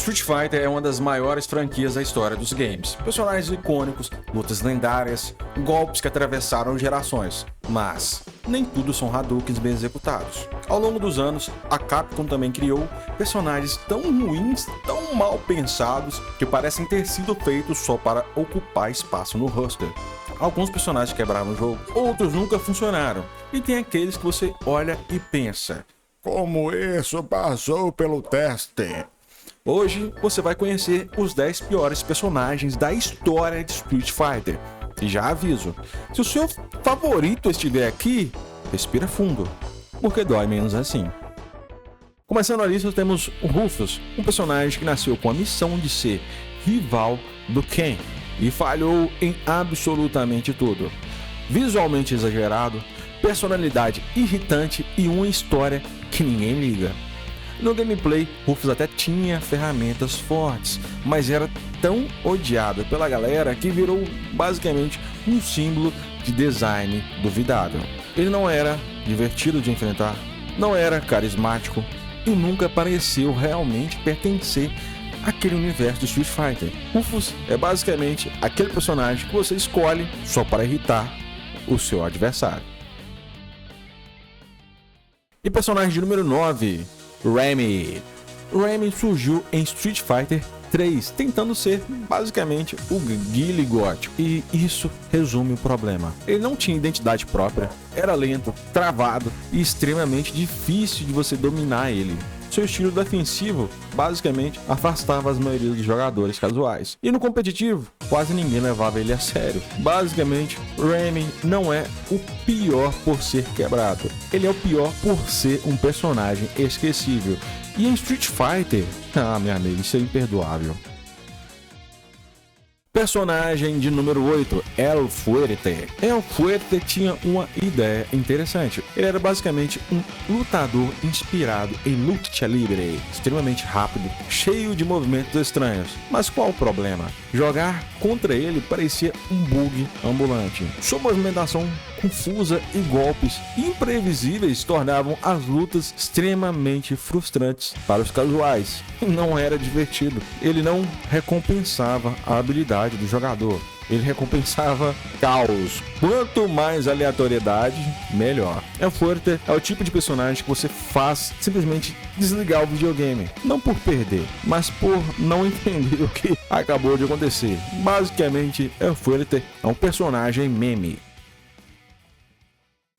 Street Fighter é uma das maiores franquias da história dos games. Personagens icônicos, lutas lendárias, golpes que atravessaram gerações. Mas nem tudo são Hadoukens bem executados. Ao longo dos anos, a Capcom também criou personagens tão ruins, tão mal pensados, que parecem ter sido feitos só para ocupar espaço no roster. Alguns personagens quebraram o jogo, outros nunca funcionaram. E tem aqueles que você olha e pensa: como isso passou pelo teste? Hoje você vai conhecer os 10 piores personagens da história de Street Fighter. E já aviso, se o seu favorito estiver aqui, respira fundo, porque dói menos assim. Começando a lista, temos o Rufus, um personagem que nasceu com a missão de ser rival do Ken e falhou em absolutamente tudo. Visualmente exagerado, personalidade irritante e uma história que ninguém liga. No gameplay, Rufus até tinha ferramentas fortes, mas era tão odiado pela galera que virou basicamente um símbolo de design duvidável. Ele não era divertido de enfrentar, não era carismático e nunca pareceu realmente pertencer àquele universo do Street Fighter. Rufus é basicamente aquele personagem que você escolhe só para irritar o seu adversário. E personagem de número 9, Remy. Remy surgiu em Street Fighter 3, tentando ser basicamente o Guile gótico. E isso resume o problema. Ele não tinha identidade própria, era lento, travado e extremamente difícil de você dominar ele. Seu estilo defensivo basicamente afastava as maioria dos jogadores casuais. E no competitivo, quase ninguém levava ele a sério. Basicamente, Remy não é o pior por ser quebrado. Ele é o pior por ser um personagem esquecível. E em Street Fighter, meu amigo, isso é imperdoável. Personagem de número 8, El Fuerte. El Fuerte tinha uma ideia interessante. Ele era basicamente um lutador inspirado em luta livre, extremamente rápido, cheio de movimentos estranhos. Mas qual o problema? Jogar contra ele parecia um bug ambulante. Sua movimentação confusa e golpes imprevisíveis tornavam as lutas extremamente frustrantes para os casuais. Não era divertido. Ele não recompensava a habilidade do jogador. Ele recompensava caos. Quanto mais aleatoriedade, melhor. El Fuerte é o tipo de personagem que você faz simplesmente desligar o videogame. Não por perder, mas por não entender o que acabou de acontecer. Basicamente, El Fuerte é um personagem meme.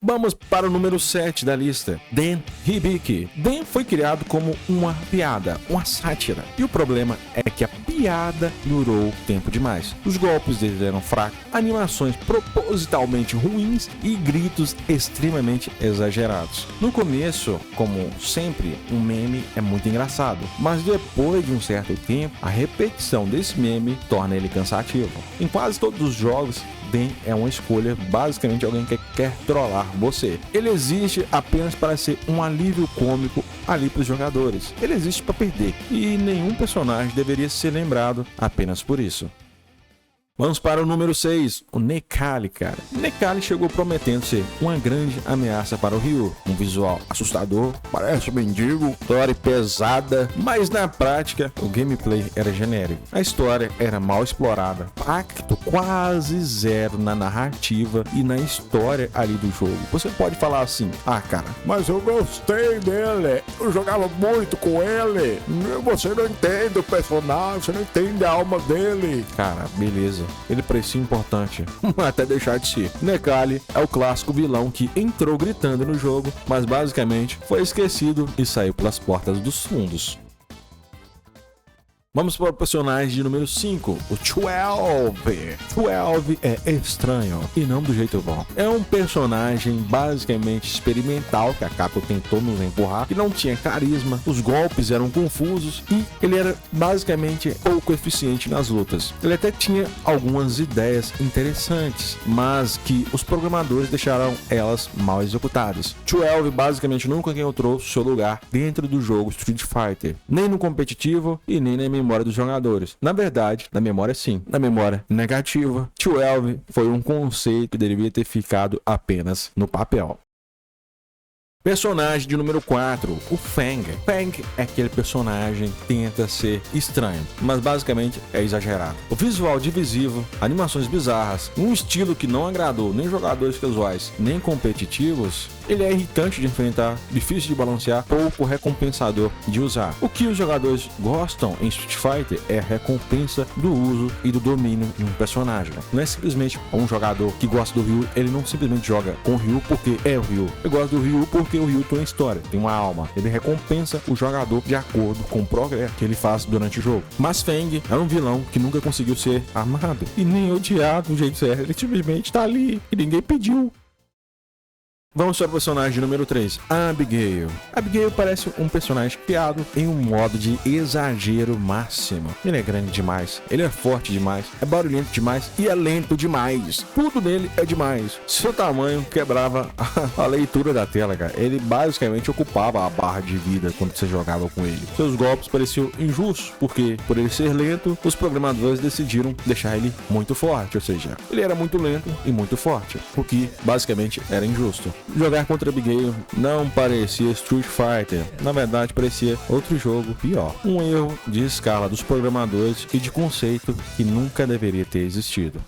Vamos para o número 7 da lista, Dan Hibiki. Dan foi criado como uma piada, uma sátira. E o problema é que a piada durou tempo demais. Os golpes dele eram fracos, animações propositalmente ruins e gritos extremamente exagerados. No começo, como sempre, um meme é muito engraçado. Mas depois de um certo tempo, a repetição desse meme torna ele cansativo. Em quase todos os jogos, Dan é uma escolha, basicamente alguém que quer trollar você. Ele existe apenas para ser um alívio cômico ali para os jogadores. Ele existe para perder e nenhum personagem deveria ser lembrado apenas por isso. Vamos para o número 6, o Necalli, cara. Necalli chegou prometendo ser uma grande ameaça para o Ryu. Um visual assustador, parece um mendigo, história pesada, mas na prática o gameplay era genérico. A história era mal explorada, impacto quase zero na narrativa e na história ali do jogo. Você pode falar assim: cara, mas eu gostei dele, eu jogava muito com ele. Você não entende o personagem, você não entende a alma dele. Cara, beleza. Ele parecia importante, até deixar de ser. Necalli é o clássico vilão que entrou gritando no jogo, mas basicamente foi esquecido e saiu pelas portas dos fundos. Vamos para o personagem de número 5, o 12. 12 é estranho e não do jeito bom. É um personagem basicamente experimental que a Capcom tentou nos empurrar, que não tinha carisma, os golpes eram confusos e ele era basicamente pouco eficiente nas lutas. Ele até tinha algumas ideias interessantes, mas que os programadores deixaram elas mal executadas. 12 basicamente nunca encontrou seu lugar dentro do jogo Street Fighter, nem no competitivo e nem na memória dos jogadores. Na verdade, na memória sim, na memória negativa, 12 foi um conceito que deveria ter ficado apenas no papel. Personagem de número 4, o Fang. Fang é aquele personagem que tenta ser estranho, mas basicamente é exagerado. O visual divisivo, animações bizarras, um estilo que não agradou nem jogadores casuais nem competitivos, ele é irritante de enfrentar, difícil de balancear, pouco recompensador de usar. O que os jogadores gostam em Street Fighter é a recompensa do uso e do domínio de um personagem. Não é simplesmente um jogador que gosta do Ryu, ele não simplesmente joga com o Ryu porque é o Ryu. Eu gosto do Ryu porque o Ryu tem uma história, tem uma alma. Ele recompensa o jogador de acordo com o progresso que ele faz durante o jogo. Mas Fang era um vilão que nunca conseguiu ser amado e nem odiado do jeito certo. Ele simplesmente tá ali e ninguém pediu. Vamos para o personagem número 3, Abigail. Abigail parece um personagem criado em um modo de exagero máximo. Ele é grande demais, ele é forte demais, é barulhento demais e é lento demais. Tudo nele é demais. Seu tamanho quebrava a leitura da tela, cara. Ele basicamente ocupava a barra de vida quando você jogava com ele. Seus golpes pareciam injustos, porque por ele ser lento, os programadores decidiram deixar ele muito forte. Ou seja, ele era muito lento e muito forte, o que basicamente era injusto. Jogar contra Abigail não parecia Street Fighter, na verdade parecia outro jogo pior. Um erro de escala dos programadores e de conceito que nunca deveria ter existido.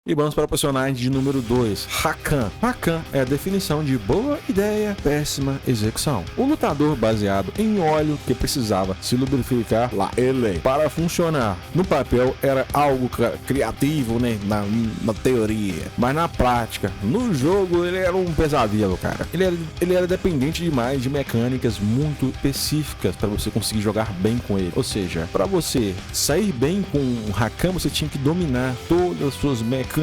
E vamos para o personagem de número 2, Rakan. Rakan é a definição de boa ideia, péssima execução. O lutador baseado em óleo que precisava se lubrificar lá ele para funcionar. No papel era algo criativo, né? Na teoria. Mas na prática, no jogo, ele era um pesadelo, cara. Ele era dependente demais de mecânicas muito específicas para você conseguir jogar bem com ele. Ou seja, para você sair bem com o Rakan, você tinha que dominar todas as suas mecânicas,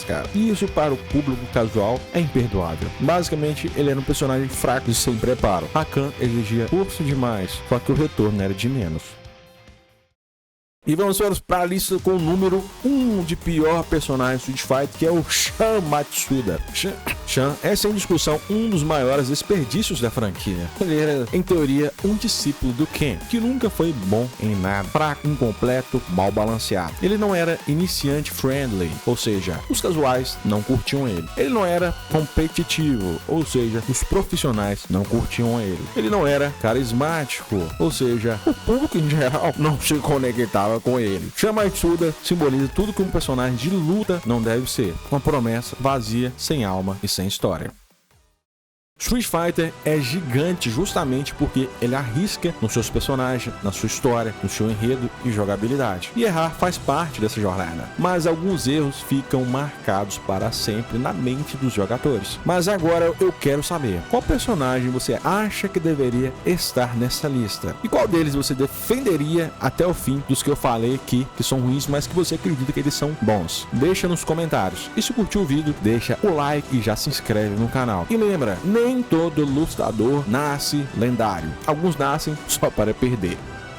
cara. E isso para o público casual é imperdoável. Basicamente, ele era um personagem fraco e sem preparo. Rakan exigia curso demais, só que o retorno era de menos. E vamos para a lista com o número 1 de pior personagem Street Fighter, que é o Shan Matsuda. Shan é, sem discussão, um dos maiores desperdícios da franquia. Ele era, em teoria, um discípulo do Ken, que nunca foi bom em nada, fraco, incompleto, mal balanceado. Ele não era iniciante friendly, ou seja, os casuais não curtiam ele. Ele não era competitivo, ou seja, os profissionais não curtiam ele. Ele não era carismático, ou seja, o público em geral não se conectava com ele. Shan Matsuda simboliza tudo que um personagem de luta não deve ser: uma promessa vazia, sem alma e sem história. Street Fighter é gigante justamente porque ele arrisca nos seus personagens, na sua história, no seu enredo e jogabilidade. E errar faz parte dessa jornada, mas alguns erros ficam marcados para sempre na mente dos jogadores. Mas agora eu quero saber, qual personagem você acha que deveria estar nessa lista? E qual deles você defenderia até o fim dos que eu falei aqui, que são ruins, mas que você acredita que eles são bons? Deixa nos comentários. E se curtiu o vídeo, deixa o like e já se inscreve no canal. E lembra, nem todo lutador nasce lendário. Alguns nascem só para perder.